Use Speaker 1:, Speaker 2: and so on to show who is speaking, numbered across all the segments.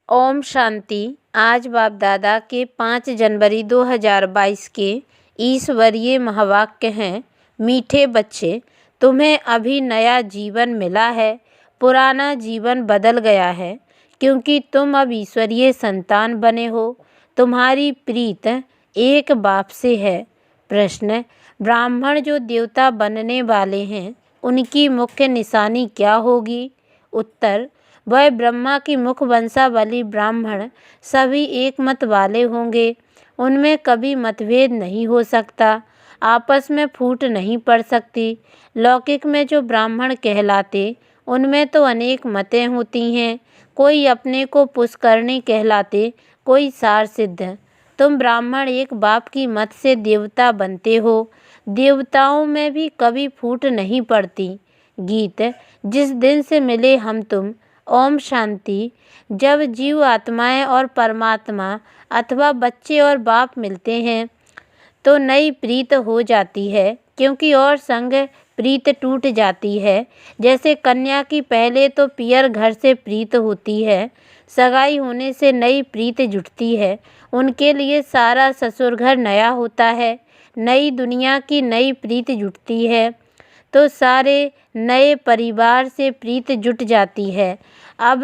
Speaker 1: ओम शांति। आज बाप दादा के 5 जनवरी 2022 के ईश्वरीय महावाक्य हैं। मीठे बच्चे, तुम्हें अभी नया जीवन मिला है। पुराना जीवन बदल गया है क्योंकि तुम अब ईश्वरीय संतान बने हो। तुम्हारी प्रीत एक बाप से है। प्रश्न: ब्राह्मण जो देवता बनने वाले हैं उनकी मुख्य निशानी क्या होगी? उत्तर: वह ब्रह्मा की मुख वंशावली ब्राह्मण सभी एक मत वाले होंगे। उनमें कभी मतभेद नहीं हो सकता, आपस में फूट नहीं पड़ सकती। लौकिक में जो ब्राह्मण कहलाते उनमें तो अनेक मतें होती हैं। कोई अपने को पुष्करणी कहलाते, कोई सार सिद्ध। तुम ब्राह्मण एक बाप की मत से देवता बनते हो। देवताओं में भी कभी फूट नहीं पड़ती। गीत: जिस दिन से मिले हम तुम। ओम शांति। जब जीव आत्माएं और परमात्मा अथवा बच्चे और बाप मिलते हैं तो नई प्रीत हो जाती है, क्योंकि और संग प्रीत टूट जाती है। जैसे कन्या की पहले तो पियर घर से प्रीत होती है, सगाई होने से नई प्रीत जुटती है। उनके लिए सारा ससुर घर नया होता है। नई दुनिया की नई प्रीत जुटती है तो सारे नए परिवार से प्रीत जुट जाती है। अब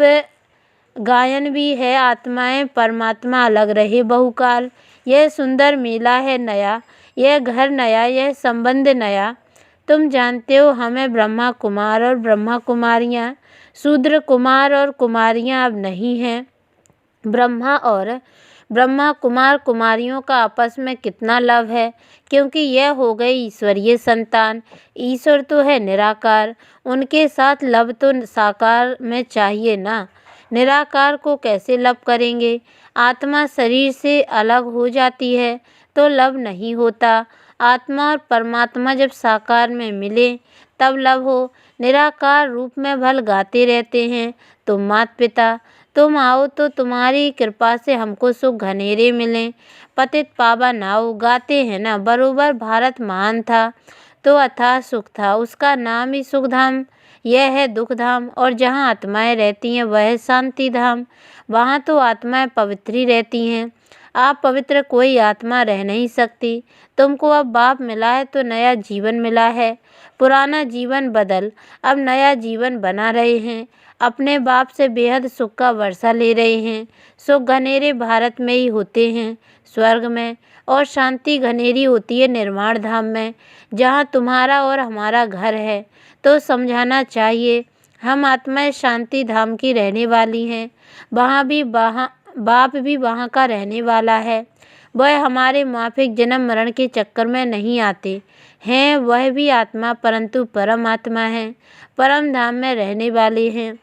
Speaker 1: गायन भी है: आत्माएं परमात्मा अलग रहे बहुकाल। यह सुंदर मेला है नया, यह घर नया, यह संबंध नया। तुम जानते हो हमें ब्रह्मा कुमार और ब्रह्मा कुमारियाँ, शूद्र कुमार और कुमारियाँ अब नहीं हैं। ब्रह्मा और ब्रह्मा कुमार कुमारियों का आपस में कितना लव है, क्योंकि यह हो गए ईश्वरीय संतान। ईश्वर तो है निराकार, उनके साथ लव तो साकार में चाहिए ना। निराकार को कैसे लव करेंगे? आत्मा शरीर से अलग हो जाती है तो लव नहीं होता। आत्मा और परमात्मा जब साकार में मिले तब लव हो। निराकार रूप में भल गाते रहते हैं, तुम माता पिता तुम आओ तो तुम्हारी कृपा से हमको सुख घनेरे मिलें। पतित पावन आओ गाते हैं ना, बरोबर भारत महान था तो अथाह सुख था, उसका नाम ही सुखधाम। यह है दुखधाम, और जहाँ आत्माएं रहती हैं वह है शांति धाम। वहाँ तो आत्माएं पवित्र ही रहती हैं। आप पवित्र कोई आत्मा रह नहीं सकती। तुमको अब बाप मिला है तो नया जीवन मिला है। पुराना जीवन बदल अब नया जीवन बना रहे हैं। अपने बाप से बेहद सुख का वर्षा ले रहे हैं। सुख घनेरे भारत में ही होते हैं, स्वर्ग में, और शांति घनेरी होती है निर्माण धाम में, जहाँ तुम्हारा और हमारा घर है। तो समझाना चाहिए, हम आत्माएं शांति धाम की रहने वाली हैं। बाप भी वहाँ का रहने वाला है। वह हमारे माफिक जन्म मरण के चक्कर में नहीं आते हैं। वह भी आत्मा परंतु परम आत्मा है, परम धाम में रहने वाले हैं।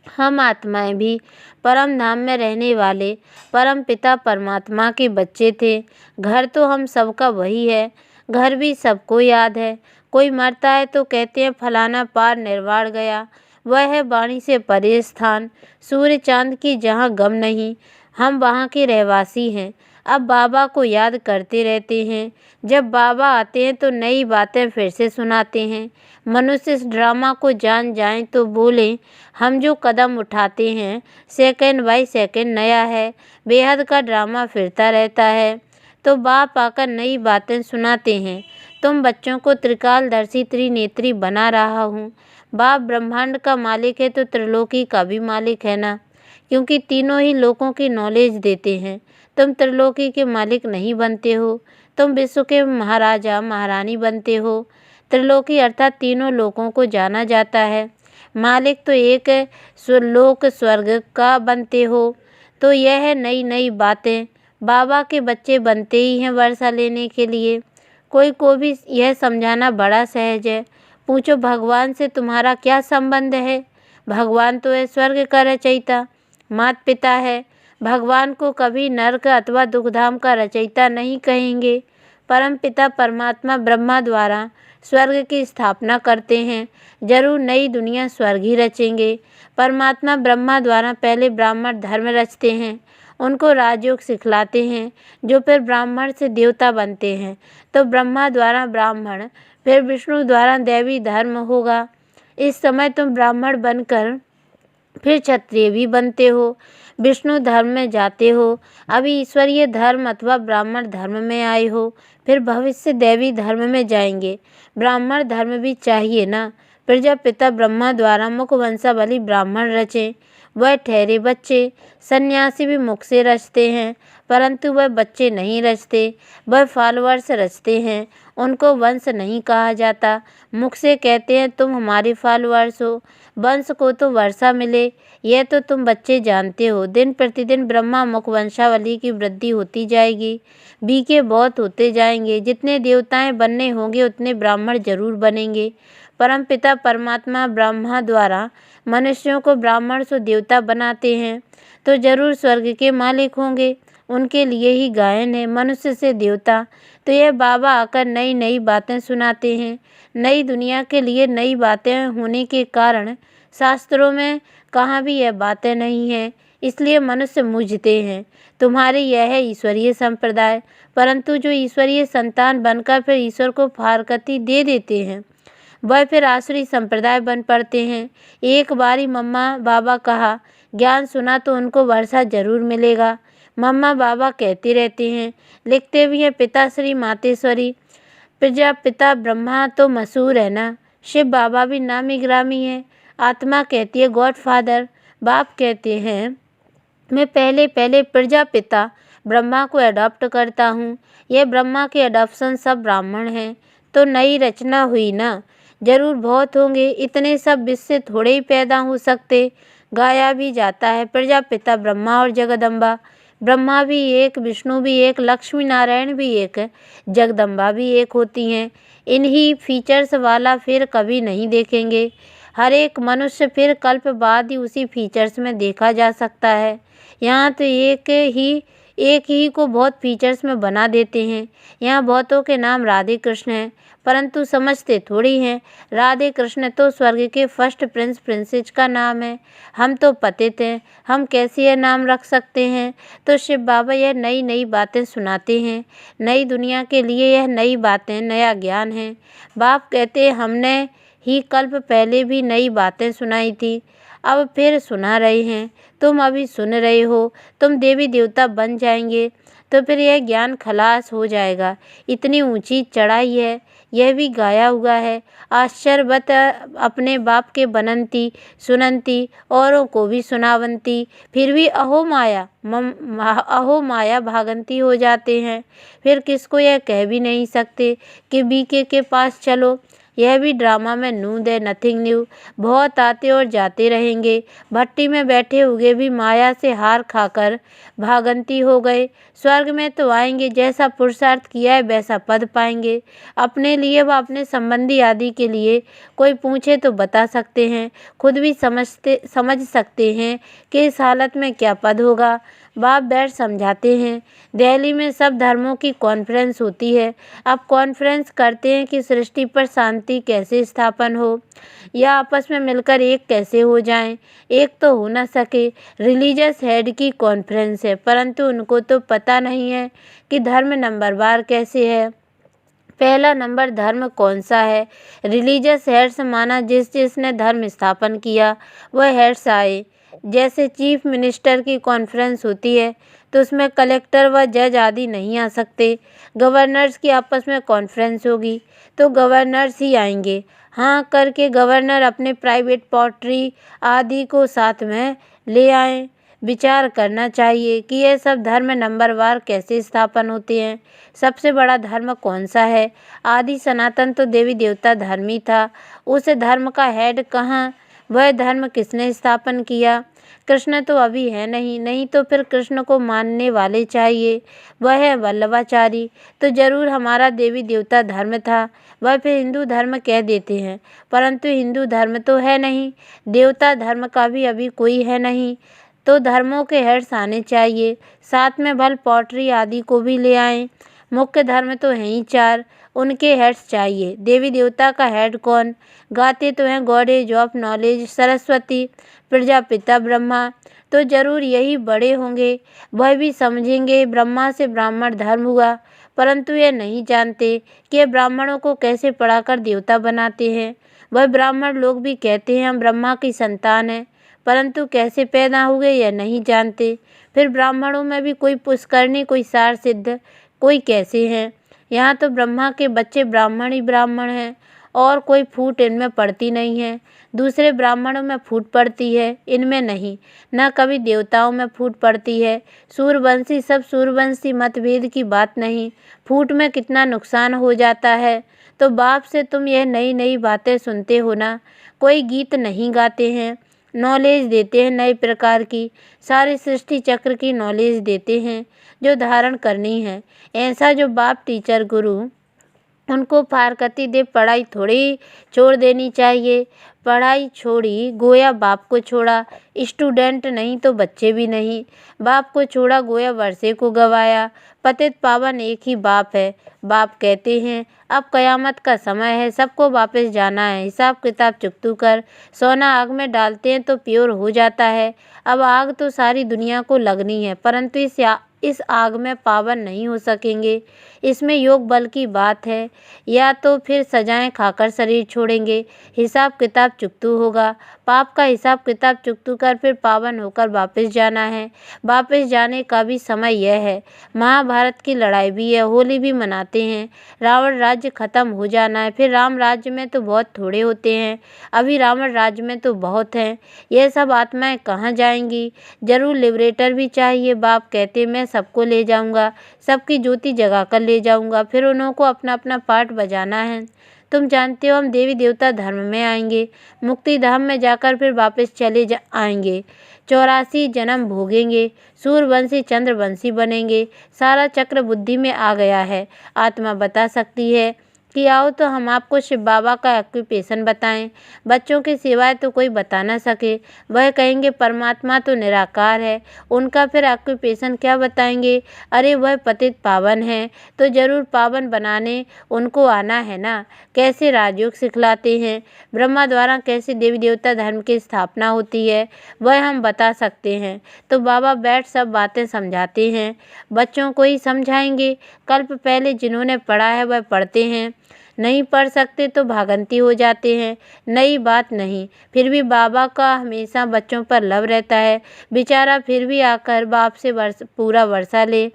Speaker 1: हम आत्माएं भी परम धाम में रहने वाले परम पिता परमात्मा के बच्चे थे। घर तो हम सबका वही है। घर भी सबको याद है। कोई मरता है तो कहते हैं फलाना पार निर्वाण गया। वह है वाणी से परे स्थान, सूर्य चांद की जहाँ गम नहीं। हम वहाँ के रहवासी हैं। अब बाबा को याद करते रहते हैं। जब बाबा आते हैं तो नई बातें फिर से सुनाते हैं। मनुष्य इस ड्रामा को जान जाएं तो बोलें, हम जो कदम उठाते हैं सेकंड बाय सेकंड नया है। बेहद का ड्रामा फिरता रहता है। तो बाप आकर नई बातें सुनाते हैं। तुम बच्चों को त्रिकालदर्शी त्रिनेत्री बना रहा हूँ। बाप ब्रह्मांड का मालिक है तो त्रिलोकी का भी मालिक है ना, क्योंकि तीनों ही लोगों की नॉलेज देते हैं। तुम त्रिलोकी के मालिक नहीं बनते हो, तुम विश्व के महाराजा महारानी बनते हो। त्रिलोकी अर्थात तीनों लोकों को जाना जाता है। मालिक तो एक लोक स्वर्ग का बनते हो। तो यह है नई नई बातें। बाबा के बच्चे बनते ही हैं वर्षा लेने के लिए। कोई को भी यह समझाना बड़ा सहज है। पूछो भगवान से तुम्हारा क्या संबंध है? भगवान तो है स्वर्ग का रचयिता, माता पिता है। भगवान को कभी नरक अथवा दुखधाम का रचयिता नहीं कहेंगे। परम पिता परमात्मा ब्रह्मा द्वारा स्वर्ग की स्थापना करते हैं। जरूर नई दुनिया स्वर्ग ही रचेंगे। परमात्मा ब्रह्मा द्वारा पहले ब्राह्मण धर्म रचते हैं, उनको राजयोग सिखलाते हैं, जो फिर ब्राह्मण से देवता बनते हैं। तो ब्रह्मा द्वारा ब्राह्मण, फिर विष्णु द्वारा दैवी धर्म होगा। इस समय तुम ब्राह्मण बनकर फिर क्षत्रिय भी बनते हो। विष्णु धर्म में जाते हो, अभी ईश्वरीय धर्म अथवा ब्राह्मण धर्म में आए हो, फिर भविष्य दैवी धर्म में जाएंगे। ब्राह्मण धर्म भी चाहिए ना। प्रजापिता ब्रह्मा द्वारा मुख वंशावली ब्राह्मण रचे, वह ठहरे बच्चे। सन्यासी भी मुख से रचते हैं, परंतु वह बच्चे नहीं रचते, वह फॉलोअर्स रचते हैं। उनको वंश नहीं कहा जाता। मुख से कहते हैं तुम हमारे फॉलोअर्स हो, वंश को तो वर्षा मिले, यह तो तुम बच्चे जानते हो। दिन प्रतिदिन ब्रह्मा मुख वंशावली की वृद्धि होती जाएगी, बीके बहुत होते जाएंगे। जितने देवताएं बनने होंगे उतने ब्राह्मण जरूर बनेंगे। परमपिता परमात्मा ब्रह्मा द्वारा मनुष्यों को ब्राह्मण से देवता बनाते हैं तो जरूर स्वर्ग के मालिक होंगे। उनके लिए ही गायन है, मनुष्य से देवता। तो यह बाबा आकर नई नई बातें सुनाते हैं। नई दुनिया के लिए नई बातें होने के कारण शास्त्रों में कहाँ भी यह बातें नहीं हैं, इसलिए मनुष्य मूझते हैं। तुम्हारे यह है ईश्वरीय संप्रदाय, परंतु जो ईश्वरीय संतान बनकर फिर ईश्वर को फारकती दे देते हैं वह फिर आसुरी संप्रदाय बन पड़ते हैं। एक बारी मम्मा बाबा कहा, ज्ञान सुना तो उनको वर्षा जरूर मिलेगा। मम्मा बाबा कहते रहते हैं, लिखते भी हैं पिताश्री मातेश्वरी। प्रजापिता ब्रह्मा तो मशहूर है ना, शिव बाबा भी नामी ग्रामी है। आत्मा कहती है गॉड फादर। बाप कहते हैं मैं पहले पहले प्रजापिता ब्रह्मा को अडॉप्ट करता हूँ। यह ब्रह्मा के अडॉप्शन सब ब्राह्मण हैं, तो नई रचना हुई ना। जरूर बहुत होंगे, इतने सब विष से थोड़े ही पैदा हो सकते। गाया भी जाता है प्रजापिता ब्रह्मा और जगदम्बा। ब्रह्मा भी एक, विष्णु भी एक, लक्ष्मी नारायण भी एक, जगदम्बा भी एक होती हैं। इन्हीं फीचर्स वाला फिर कभी नहीं देखेंगे। हर एक मनुष्य फिर कल्प बाद ही उसी फीचर्स में देखा जा सकता है। यहाँ तो एक ही को बहुत फीचर्स में बना देते हैं। यहाँ बहुतों के नाम राधे कृष्ण हैं, परंतु समझते थोड़ी हैं। राधे कृष्ण तो स्वर्ग के फर्स्ट प्रिंस प्रिंसेस का नाम है। हम तो पतित हैं, हम कैसे यह नाम रख सकते हैं। तो शिव बाबा यह नई नई बातें सुनाते हैं। नई दुनिया के लिए यह नई बातें, नया ज्ञान है। बाप कहते हैं हमने ही कल्प पहले भी नई बातें सुनाई थी, अब फिर सुना रहे हैं। तुम अभी सुन रहे हो, तुम देवी देवता बन जाएंगे तो फिर यह ज्ञान खलास हो जाएगा। इतनी ऊंची चढ़ाई है, यह भी गाया हुआ है। आश्चर्यवत अपने बाप के बनंती सुनंती, औरों को भी सुनावंती, फिर भी अहो माया भागंती हो जाते हैं। फिर किसको यह कह भी नहीं सकते कि बीके के पास चलो। यह भी ड्रामा में नूंद है, नथिंग न्यू। बहुत आते और जाते रहेंगे। भट्टी में बैठे हुए भी माया से हार खाकर भागंती हो गए। स्वर्ग में तो आएंगे, जैसा पुरुषार्थ किया है वैसा पद पाएंगे। अपने लिए व अपने संबंधी आदि के लिए कोई पूछे तो बता सकते हैं, खुद भी समझ सकते हैं कि इस हालत में क्या पद होगा। बाप बैठ समझाते हैं। दिल्ली में सब धर्मों की कॉन्फ्रेंस होती है। अब कॉन्फ्रेंस करते हैं कि सृष्टि पर शांति कैसे स्थापन हो, या आपस में मिलकर एक कैसे हो जाएं। एक तो हो न सके। रिलीजियस हेड की कॉन्फ्रेंस है, परंतु उनको तो पता नहीं है कि धर्म नंबरवार कैसे है। पहला नंबर धर्म कौन सा है। रिलीजियस हेड्स माना जिसने धर्म स्थापन किया वह हेड्स आए। जैसे चीफ मिनिस्टर की कॉन्फ्रेंस होती है तो उसमें कलेक्टर व जज आदि नहीं आ सकते। गवर्नर्स की आपस में कॉन्फ्रेंस होगी तो गवर्नर्स ही आएंगे। हाँ करके गवर्नर अपने प्राइवेट पॉटरी आदि को साथ में ले आएं। विचार करना चाहिए कि ये सब धर्म नंबरवार कैसे स्थापन होते हैं। सबसे बड़ा धर्म कौन सा है। आदि सनातन तो देवी देवता धर्म ही था। उस धर्म का हेड कहाँ, वह धर्म किसने स्थापन किया। कृष्ण तो अभी है नहीं तो फिर कृष्ण को मानने वाले चाहिए। वह है वल्लभाचारी, तो जरूर हमारा देवी देवता धर्म था। वह फिर हिंदू धर्म कह देते हैं, परंतु हिंदू धर्म तो है नहीं। देवता धर्म का भी अभी कोई है नहीं। तो धर्मों के हेड्स आने चाहिए, साथ में भल पॉटरी आदि को भी ले आएं। मुख्य धर्म तो हैं ही 4, उनके हेड्स चाहिए। देवी देवता का हेड कौन। गाते तो हैं goddess of knowledge Saraswati, Prajapita Brahma, तो जरूर यही बड़े होंगे। वह भी समझेंगे ब्रह्मा से ब्राह्मण धर्म हुआ, परंतु ये नहीं जानते कि ये ब्राह्मणों को कैसे पढ़ाकर देवता बनाते हैं। वह ब्राह्मण लोग भी कहते हैं हम ब्रह्मा की संतान हैं, परंतु कैसे पैदा हुए यह नहीं जानते। फिर ब्राह्मणों में भी कोई पुष्करणी, कोई सार सिद्ध, कोई कैसे हैं। यहाँ तो ब्रह्मा के बच्चे ब्राह्मण ही ब्राह्मण हैं और कोई फूट इनमें पड़ती नहीं है। दूसरे ब्राह्मणों में फूट पड़ती है, इनमें नहीं। न कभी देवताओं में फूट पड़ती है। सूर्यवंशी सब सूर्यवंशी, मतभेद की बात नहीं। फूट में कितना नुकसान हो जाता है। तो बाप से तुम यह नई नई बातें सुनते हो ना। कोई गीत नहीं गाते हैं, नॉलेज देते हैं नए प्रकार की, सारी सृष्टि चक्र की नॉलेज देते हैं जो धारण करनी है। ऐसा जो बाप टीचर गुरु उनको फारकती दे, पढ़ाई थोड़ी छोड़ देनी चाहिए। पढ़ाई छोड़ी गोया बाप को छोड़ा, स्टूडेंट नहीं तो बच्चे भी नहीं। बाप को छोड़ा गोया वर्षे को गवाया। पतित पावन एक ही बाप है। बाप कहते हैं अब कयामत का समय है, सबको वापस जाना है। हिसाब किताब चुकतू कर। सोना आग में डालते हैं तो प्योर हो जाता है। अब आग तो सारी दुनिया को लगनी है, परंतु इस आग में पावन नहीं हो सकेंगे। इसमें योग बल की बात है। या तो फिर सजाएं खाकर शरीर छोड़ेंगे, हिसाब किताब चुकतू होगा। पाप का हिसाब किताब चुकतू कर फिर पावन होकर वापस जाना है। वापस जाने का भी समय यह है। महाभारत की लड़ाई भी है, होली भी मनाते हैं। रावण राज्य खत्म हो जाना है, फिर राम राज्य में तो बहुत थोड़े होते हैं, अभी रावण राज्य में तो बहुत हैं। यह सब आत्माएं कहाँ जाएंगी। जरूर लिबरेटर भी चाहिए। बाप कहते मैं सबको ले जाऊंगा, सबकी ज्योति जगा कर ले जाऊंगा, फिर उनको अपना अपना पार्ट बजाना है। तुम जानते हो हम देवी देवता धर्म में आएंगे, मुक्ति धाम में जाकर फिर वापस चले आएंगे। 84 जन्म भोगेंगे, सूर्यवंशी चंद्रवंशी बनेंगे। सारा चक्र बुद्धि में आ गया है। आत्मा बता सकती है कि आओ तो हम आपको शिव बाबा का ऑक्यूपेशन बताएं। बच्चों के सिवाय तो कोई बता ना सके। वह कहेंगे परमात्मा तो निराकार है, उनका फिर ऑक्यूपेशन क्या बताएंगे। अरे वह पतित पावन है तो जरूर पावन बनाने उनको आना है ना। कैसे राजयोग सिखलाते हैं, ब्रह्मा द्वारा कैसे देवी देवता धर्म की स्थापना होती है, वह हम बता सकते हैं। तो बाबा बैठ सब बातें समझाते हैं, बच्चों को ही समझाएंगे। कल्प पहले जिन्होंने पढ़ा है वह पढ़ते हैं, नहीं पढ़ सकते तो भागंती हो जाते हैं। नई बात नहीं, फिर भी बाबा का हमेशा बच्चों पर लव रहता है। बेचारा फिर भी आकर बाप से पूरा वर्षा ले,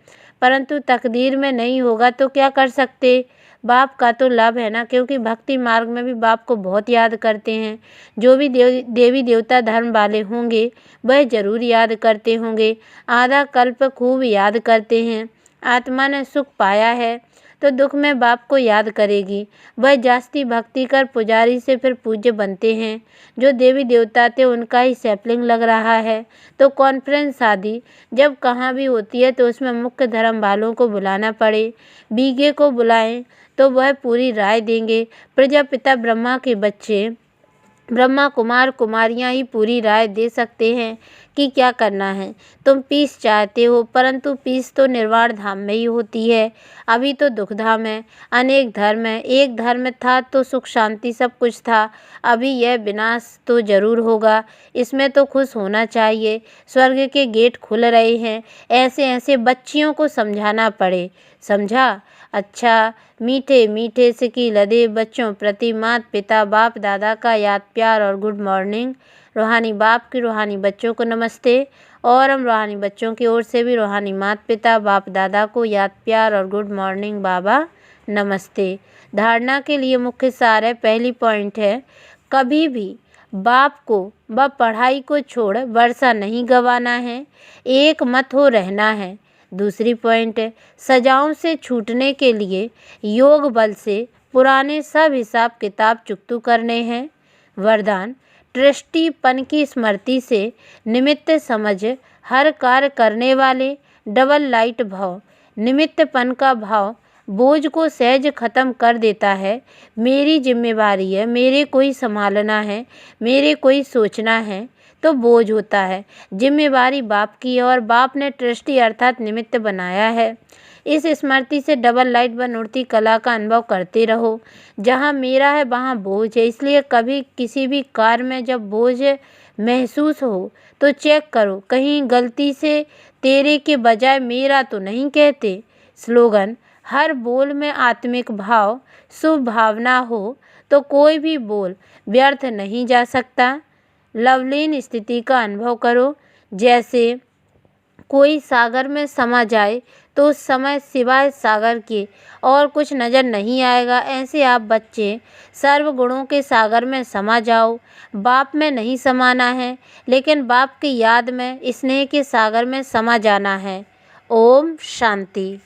Speaker 1: परंतु तकदीर में नहीं होगा तो क्या कर सकते। बाप का तो लव है ना, क्योंकि भक्ति मार्ग में भी बाप को बहुत याद करते हैं। जो भी देवी देवता धर्म वाले होंगे वह जरूर याद करते होंगे। आधा कल्प खूब याद करते हैं। आत्मा ने सुख पाया है तो दुख में बाप को याद करेगी। वह जास्ती भक्ति कर पुजारी से फिर पूज्य बनते हैं। जो देवी देवता थे उनका ही सैपलिंग लग रहा है। तो कॉन्फ्रेंस शादी जब कहाँ भी होती है तो उसमें मुख्य धर्म वालों को बुलाना पड़े। बीगे को बुलाएं तो वह पूरी राय देंगे। प्रजापिता ब्रह्मा के बच्चे ब्रह्मा कुमार कुमारियां ही पूरी राय दे सकते हैं कि क्या करना है। तुम पीस चाहते हो, परंतु पीस तो निर्वाण धाम में ही होती है। अभी तो दुख धाम है। अनेक धर्म है, एक धर्म था तो सुख शांति सब कुछ था। अभी यह विनाश तो जरूर होगा, इसमें तो खुश होना चाहिए। स्वर्ग के गेट खुल रहे हैं। ऐसे ऐसे बच्चियों को समझाना पड़े, समझा। अच्छा, मीठे मीठे से की लदे बच्चों प्रति माता पिता बाप दादा का याद प्यार और गुड मॉर्निंग। रूहानी बाप की रूहानी बच्चों को नमस्ते। और हम रूहानी बच्चों की ओर से भी रूहानी माता पिता बाप दादा को याद प्यार और गुड मॉर्निंग बाबा नमस्ते। धारणा के लिए मुख्य सार है, पहली पॉइंट है कभी भी बाप को व पढ़ाई को छोड़ वर्षा नहीं गंवाना है, एक मत हो रहना है। दूसरी पॉइंट है सजाओं से छूटने के लिए योग बल से पुराने सब हिसाब किताब चुकतू करने हैं। वरदान ट्रस्टीपन की स्मृति से निमित्त समझ हर कार्य करने वाले। डबल लाइट भाव निमित्तपन का भाव बोझ को सहज खत्म कर देता है। मेरी जिम्मेवारी है, मेरे को ही संभालना है, मेरे को ही सोचना है तो बोझ होता है। जिम्मेवारी बाप की है और बाप ने ट्रस्टी अर्थात निमित्त बनाया है। इस स्मृति से डबल लाइट व उड़ती कला का अनुभव करते रहो। जहाँ मेरा है वहाँ बोझ है, इसलिए कभी किसी भी कार्य में जब बोझ महसूस हो तो चेक करो कहीं गलती से तेरे के बजाय मेरा तो नहीं कहते। स्लोगन हर बोल में आत्मिक भाव शुभ भावना हो तो कोई भी बोल व्यर्थ नहीं जा सकता। लवलीन स्थिति का अनुभव करो। जैसे कोई सागर में समा जाए तो उस समय सिवाय सागर के और कुछ नज़र नहीं आएगा। ऐसे आप बच्चे सर्वगुणों के सागर में समा जाओ। बाप में नहीं समाना है, लेकिन बाप की याद में स्नेह के सागर में समा जाना है। ओम शांति।